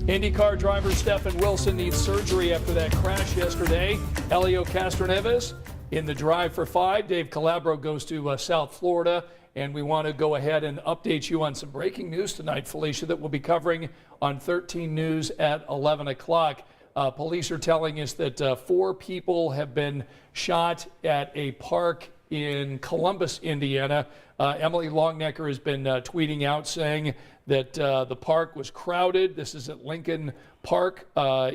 IndyCar driver Stefan Wilson needs surgery after that crash yesterday. Helio in the drive for 5. Dave Calabro goes to South Florida, and we want to go ahead and update you on some breaking news tonight, Felicia, that we'll be covering on 13 News at 11 o'clock. Police are telling us that 4 people have been shot at a park in Columbus, Indiana. Emily Longnecker has been tweeting out saying that the park was crowded. This is at Lincoln Park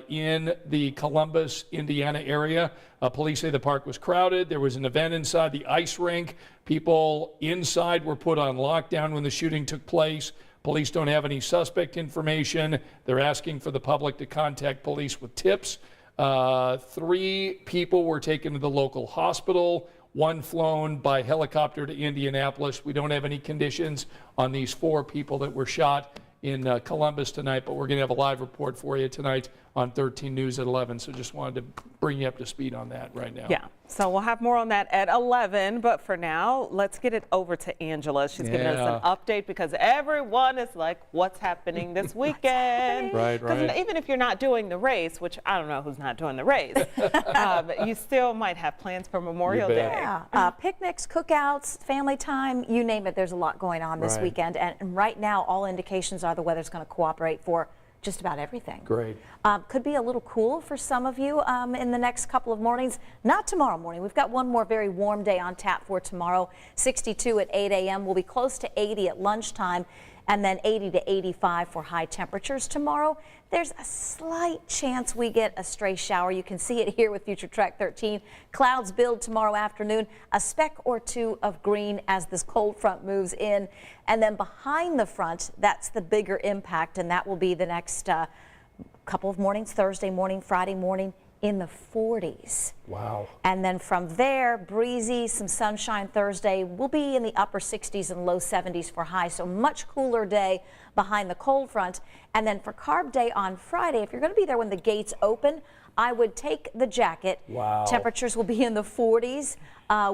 in the Columbus, Indiana area. Police say the park was crowded. There was an event inside the ice rink. People inside were put on lockdown when the shooting took place. Police don't have any suspect information. They're asking for the public to contact police with tips. 3 people were taken to the local hospital. 1 flown by helicopter to Indianapolis. We don't have any conditions on these 4 people that were shot in Columbus tonight, but we're going to have a live report for you tonight on 13 News at 11. So just wanted to bring you up to speed on that right now. Yeah, so we'll have more on that at 11. But for now, let's get it over to Angela. She's giving us an update because everyone is like, what's happening this weekend? Right. Even if you're not doing the race, which I don't know who's not doing the race, you still might have plans for Memorial Day. Yeah, picnics, cookouts, family time, you name it. There's a lot going on this weekend. And right now, all indications are the weather's going to cooperate for just about everything. Great. Could be a little cool for some of you in the next couple of mornings. Not tomorrow morning. We've got one more very warm day on tap for tomorrow. 62 at 8 a.m. We'll be close to 80 at lunchtime, and then 80 to 85 for high temperatures tomorrow. There's a slight chance we get a stray shower. You can see it here with Future Track 13. Clouds build tomorrow afternoon, a speck or 2 of green as this cold front moves in. And then behind the front, that's the bigger impact, and that will be the next couple of mornings, Thursday morning, Friday morning, in the 40s. Wow. And then from there, breezy, some sunshine Thursday. We'll be in the upper 60s and low 70s for high, so much cooler day behind the cold front. And then for Carb Day on Friday, if you're going to be there when the gates open, I would take the jacket. Wow. Temperatures will be in the 40s.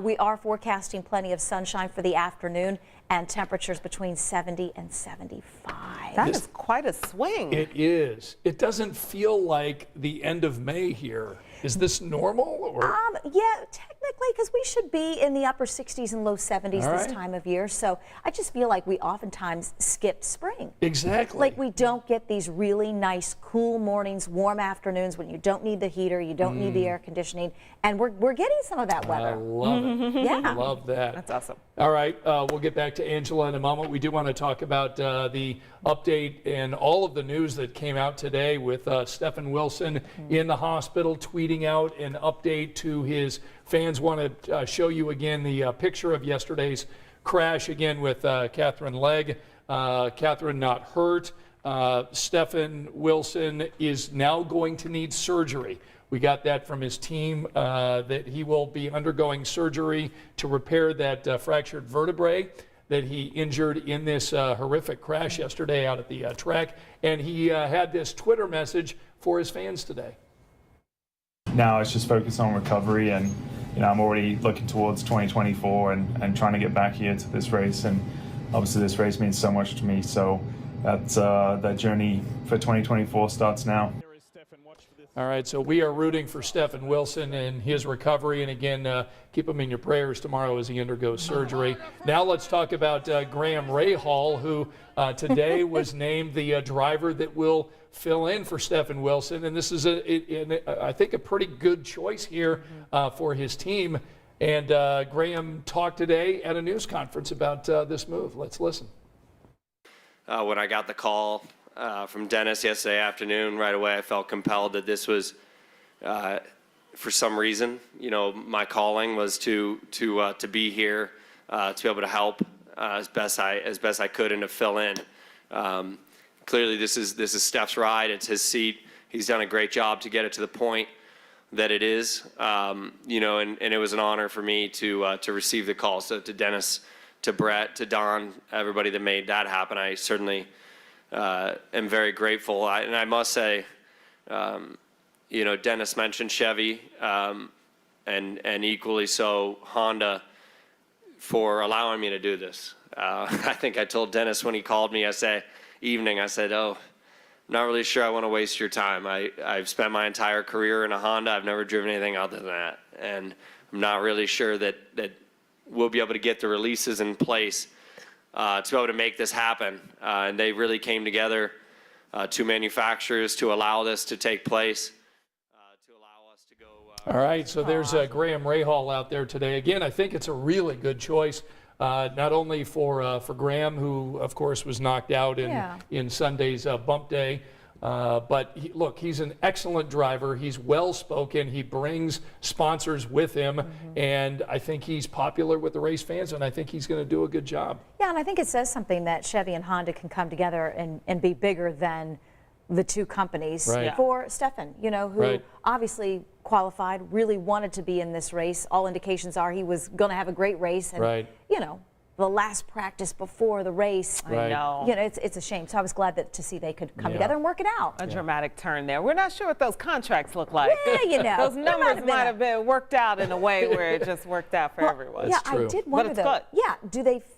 We are forecasting plenty of sunshine for the afternoon and temperatures between 70 and 75. That is quite a swing. It is. It doesn't feel like the end of May here. Is this normal? Or? Yeah, technically, because we should be in the upper 60s and low 70s this time of year. So I just feel like we oftentimes skip spring. Exactly. Like we don't get these really nice, cool mornings, warm afternoons when you don't need the heater, you don't need the air conditioning, and we're getting some of that weather. I love it. Yeah. Love that. That's awesome. All right, we'll get back to Angela in a moment. We do want to talk about the update and all of the news that came out today with Stefan Wilson in the hospital, tweeting out an update to his fans. Want to show you again the picture of yesterday's crash again with Catherine Legg. Catherine not hurt. Stefan Wilson is now going to need surgery. We got that from his team that he will be undergoing surgery to repair that fractured vertebrae that he injured in this horrific crash yesterday out at the track. And he had this Twitter message for his fans today. Now it's just focused on recovery, and I'm already looking towards 2024 and trying to get back here to this race. And obviously this race means so much to me. So that journey for 2024 starts now. All right, so we are rooting for Stefan Wilson and his recovery. And again, keep him in your prayers tomorrow as he undergoes surgery. Now let's talk about Graham Rahal, who today was named the driver that will fill in for Stefan Wilson. And this is, I think, a pretty good choice here for his team. And Graham talked today at a news conference about this move. Let's listen. When I got the call from Dennis yesterday afternoon, right away I felt compelled that this was, for some reason, my calling was to be here, to be able to help as best I could and to fill in. Clearly, this is Steph's ride. It's his seat. He's done a great job to get it to the point that it is, and it was an honor for me to receive the call. So to Dennis, to Brett, to Don, everybody that made that happen, I certainly am very grateful. And I must say, Dennis mentioned Chevy, and equally so Honda for allowing me to do this. I think I told Dennis when he called me yesterday evening, I said, oh, not really sure I want to waste your time. I've spent my entire career in a Honda. I've never driven anything other than that. And I'm not really sure that we'll be able to get the releases in place to be able to make this happen. And they really came together, two manufacturers, to allow this to take place, to allow us to go. All right, so there's Graham Rahal out there today. Again, I think it's a really good choice, not only for Graham, who, of course, was knocked out in Sunday's bump day, but look, he's an excellent driver. He's well-spoken. He brings sponsors with him, and I think he's popular with the race fans, and I think he's going to do a good job. Yeah, and I think it says something that Chevy and Honda can come together and be bigger than the two companies. Right. For Stefan, you know, who obviously qualified, really wanted to be in this race. All indications are he was going to have a great race, and you know, the last practice before the race. I know. You know, it's a shame. So I was glad to see they could come together and work it out. A dramatic turn there. We're not sure what those contracts look like. Yeah, you know. Those numbers might have been worked out in a way where it just worked out for everyone. Yeah, true. I did wonder it's though. good.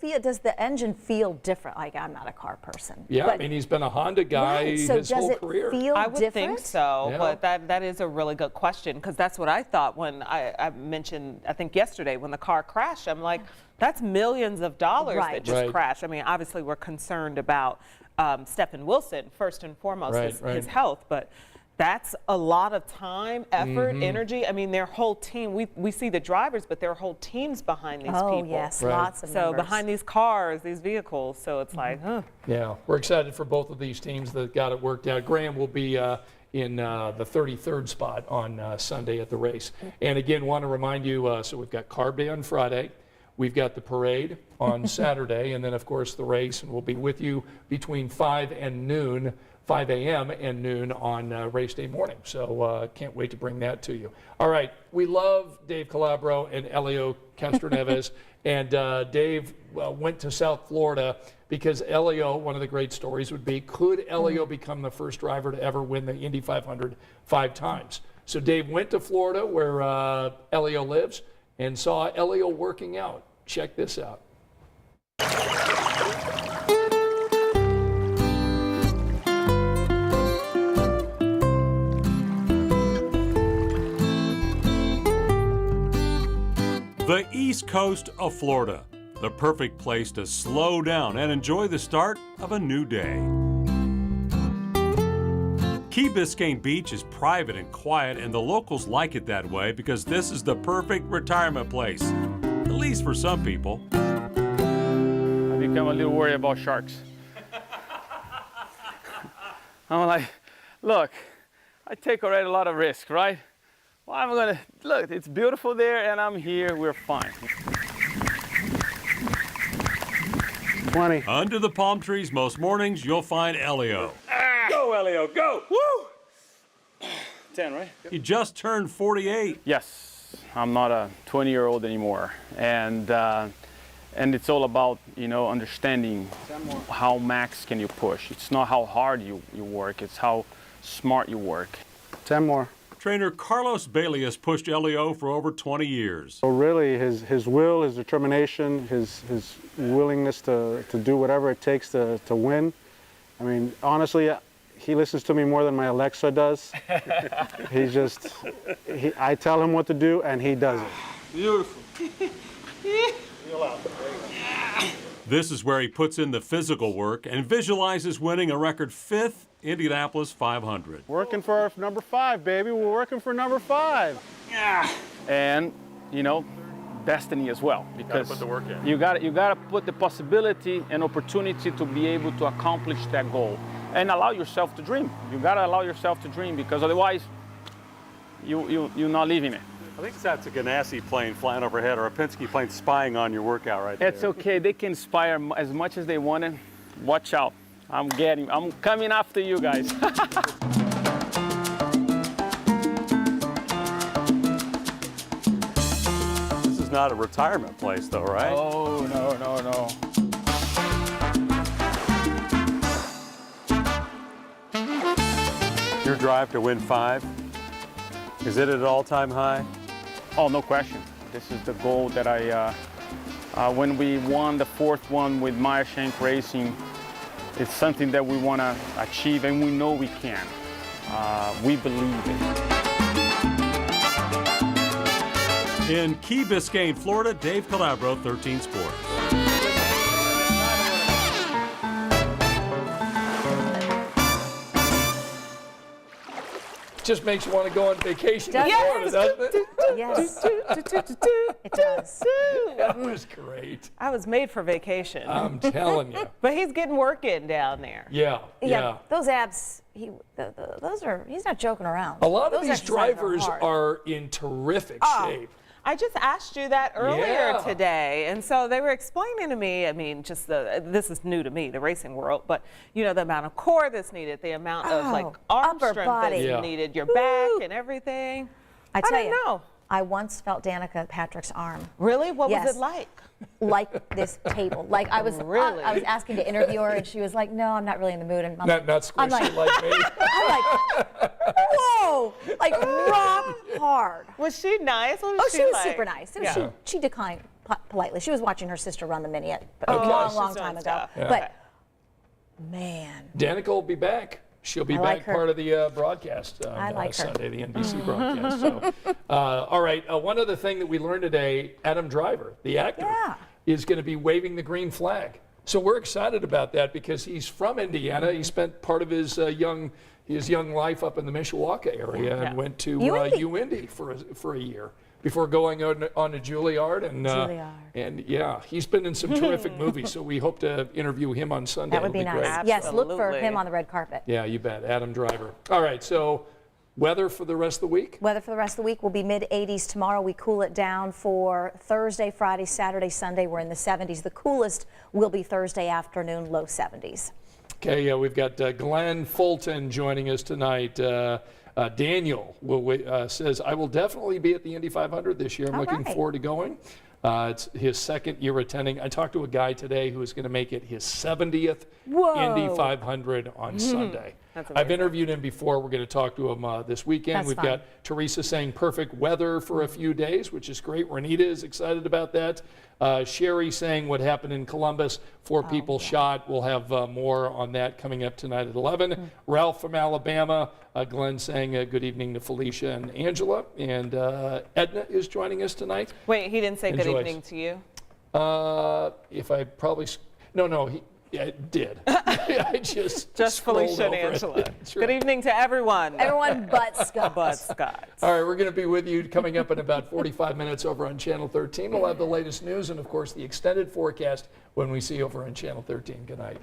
Yeah, does the engine feel different? Like, I'm not a car person. Yeah, but, I mean, he's been a Honda guy so his does whole it career. feel I would different? think so, Yeah. but that is a really good question, because that's what I thought when I mentioned, I think yesterday when the car crashed. I'm like, that's millions of dollars that just crashed. I mean, obviously we're concerned about Stefan Wilson first and foremost, his health, but that's a lot of time, effort, energy. I mean, their whole team, we see the drivers, but their whole teams behind these people. Oh, yes, lots of members. So behind these cars, these vehicles, so it's like, Yeah, we're excited for both of these teams that got it worked out. Graham will be in the 33rd spot on Sunday at the race. And again, want to remind you, so we've got Carb Day on Friday. We've got the parade on Saturday, and then, of course, the race, and we'll be with you between 5 and noon, 5 a.m. and noon on race day morning. So can't wait to bring that to you. All right, we love Dave Calabro and Helio Castroneves, and Dave went to South Florida because Helio, one of the great stories would be, could Helio become the first driver to ever win the Indy 500 5 times? So Dave went to Florida, where Helio lives, and saw Helio working out. Check this out. The East Coast of Florida, the perfect place to slow down and enjoy the start of a new day. Key Biscayne Beach is private and quiet, and the locals like it that way because this is the perfect retirement place, at least for some people. I become a little worried about sharks. I'm like, look, I take already a lot of risk, right? Well, I'm gonna, look, it's beautiful there and I'm here, we're fine. 20. Under the palm trees most mornings, you'll find Helio. Go, Helio, go! Woo! 10, right? He just turned 48. Yes, I'm not a 20-year-old anymore. And it's all about, you know, understanding how max can you push. It's not how hard you work, it's how smart you work. 10 more. Trainer Carlos Bailey has pushed Helio for over 20 years. So really, his will, his determination, his willingness to do whatever it takes to win. I mean, honestly, he listens to me more than my Alexa does. I tell him what to do, and he does it. Beautiful. This is where he puts in the physical work and visualizes winning a record 5th Indianapolis 500. Working for number 5, baby. We're working for number 5. And, you know, destiny as well, because put the work in. you gotta put the possibility and opportunity to be able to accomplish that goal and allow yourself to dream. You gotta allow yourself to dream, because otherwise you're not living it. I think that's a Ganassi plane flying overhead or a Penske plane spying on your workout right there. It's okay, they can inspire as much as they want it. Watch out, I'm coming after you guys. This is not a retirement place though, right? Oh, no. Your drive to win 5, is it at an all-time high? Oh, no question. This is the goal that when we won the 4th one with Meyer Shank Racing, it's something that we want to achieve, and we know we can. We believe it. In Key Biscayne, Florida, Dave Calabro, 13 Sports. Just makes you want to go on vacation in Does Florida, doesn't it? Yes, it does. That was great. I was made for vacation. I'm telling you. But he's getting work in down there. Yeah. Those abs, those are, he's not joking around. A lot of Those these exercises drivers hard. are in terrific shape. I just asked you that earlier Yeah. today, and so they were explaining to me, I mean, just this is new to me, the racing world, but you know, the amount of core that's needed, the amount of like arm upper strength body. that's Yeah. needed, your back and everything. I tell didn't you, know. I once felt Danica Patrick's arm Really? What Yes. was it like? like this table. Like I was asking to interview her, and she was like, "No, I'm not really in the mood." And I'm Not I'm squishy like me. I'm like, whoa, like rock hard. Was she nice? What was Oh, she was like? super nice. Yeah. She declined politely. She was watching her sister run the Mini a Okay. long, She's long doing time ago. stuff. Yeah. But man, Danica will be back. She'll be I like back her. part of the broadcast on I like her. Sunday, the NBC broadcast. So, all right, one other thing that we learned today, Adam Driver, the actor, Yeah. is going to be waving the green flag. So we're excited about that because he's from Indiana. He spent part of his young life up in the Mishawaka area and went to UIndy. UIndy for a year before going on to Juilliard. And yeah, he's been in some terrific movies. So we hope to interview him on Sunday. that would be It'll nice. great. Yes, look for Absolutely. him on the red carpet. Yeah, you bet. Adam Driver. All right, so weather for the rest of the week? Weather for the rest of the week will be mid-80s tomorrow. We cool it down for Thursday, Friday, Saturday, Sunday. We're in the 70s. The coolest will be Thursday afternoon, low 70s. Okay, we've got Glenn Fulton joining us tonight. Daniel says, I will definitely be at the Indy 500 this year. I'm looking right. forward to going. It's his second year attending. I talked to a guy today who is going to make it his 70th Indy 500 on Sunday. I've interviewed him before. We're going to talk to him this weekend. That's We've fun. got Teresa saying perfect weather for a few days, which is great. Renita is excited about that. Sherry saying what happened in Columbus, 4 people shot. We'll have more on that coming up tonight at 11. Ralph from Alabama. Glenn saying good evening to Felicia and Angela. And Edna is joining us tonight. Wait, he didn't say And good Joyce. evening to you? If I probably, no, I did. I just scrolled Felicia and over it. Angela. That's Good right. evening to everyone. Everyone but Scott. But Scott. All right, we're going to be with you coming up in about 45 minutes over on Channel 13. We'll have the latest news and, of course, the extended forecast when we see you over on Channel 13. Good night.